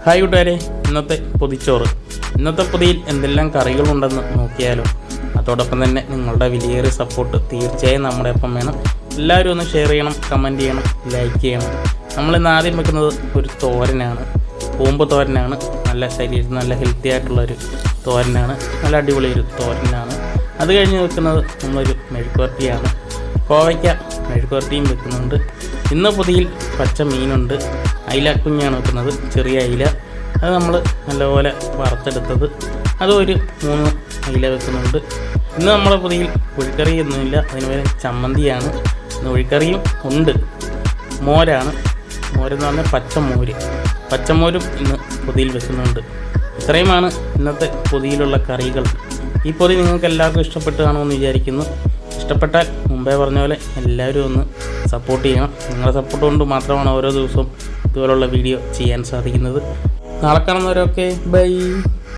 Hi കൂട്ടുകാരെ, ഇന്നത്തെ പൊതിച്ചോറ്. ഇന്നത്തെ പൊതിയിൽ എന്തെല്ലാം കറികളുണ്ടെന്ന് നോക്കിയാലോ. അതോടൊപ്പം തന്നെ നിങ്ങളുടെ വിലയേറിയ സപ്പോർട്ട് തീർച്ചയായും നമ്മുടെ ഒപ്പം വേണം. എല്ലാവരും ഒന്ന് ഷെയർ ചെയ്യണം, കമൻറ്റ് ചെയ്യണം, ലൈക്ക് ചെയ്യണം. നമ്മളിന്ന് ആദ്യം വെക്കുന്നത് ഒരു തോരനാണ്, കൂമ്പ് തോരനാണ്. നല്ല ശരീരത്തിന് നല്ല ഹെൽത്തി ആയിട്ടുള്ളൊരു തോരനാണ്, നല്ല അടിപൊളി ഒരു തോരനാണ്. അത് കഴിഞ്ഞ് വെക്കുന്നത് നമ്മളൊരു മെഴുക്കുവരട്ടിയാണ്. കോവയ്ക്ക മെഴുക്കുവരട്ടിയും വെക്കുന്നുണ്ട്. ഇന്ന് പൊതിയിൽ പച്ച മീനുണ്ട്, അയില കുഞ്ഞാണ് വെക്കുന്നത്, ചെറിയ അയില. അത് നമ്മൾ നല്ലപോലെ വറുത്തെടുത്തത്, അതും ഒരു 3 അയില വെക്കുന്നുണ്ട്. ഇന്ന് നമ്മളെ പൊതിയിൽ ഒഴിക്കറിയൊന്നുമില്ല, അതിന് പകരം ചമ്മന്തിയാണ്. ഇന്ന് ഒഴിക്കറിയും ഉണ്ട്, മോരാണ്. മോരെന്ന് പറഞ്ഞാൽ പച്ചമോരും ഇന്ന് പൊതിയിൽ വെക്കുന്നുണ്ട്. ഇത്രയുമാണ് ഇന്നത്തെ പൊതിയിലുള്ള കറികൾ. ഈ പൊതി നിങ്ങൾക്ക് എല്ലാവർക്കും ഇഷ്ടപ്പെട്ട് കാണുമെന്ന് വിചാരിക്കുന്നു. ഇഷ്ടപ്പെട്ടാൽ മുമ്പേ പറഞ്ഞ പോലെ എല്ലാവരും ഒന്ന് സപ്പോർട്ട് ചെയ്യണം. നിങ്ങളുടെ സപ്പോർട്ട് കൊണ്ട് മാത്രമാണ് ഓരോ ദിവസവും ഇതുപോലുള്ള വീഡിയോ ചെയ്യാൻ സാധിക്കുന്നത്. നാളെ കാണുന്നവരൊക്കെ ബൈ.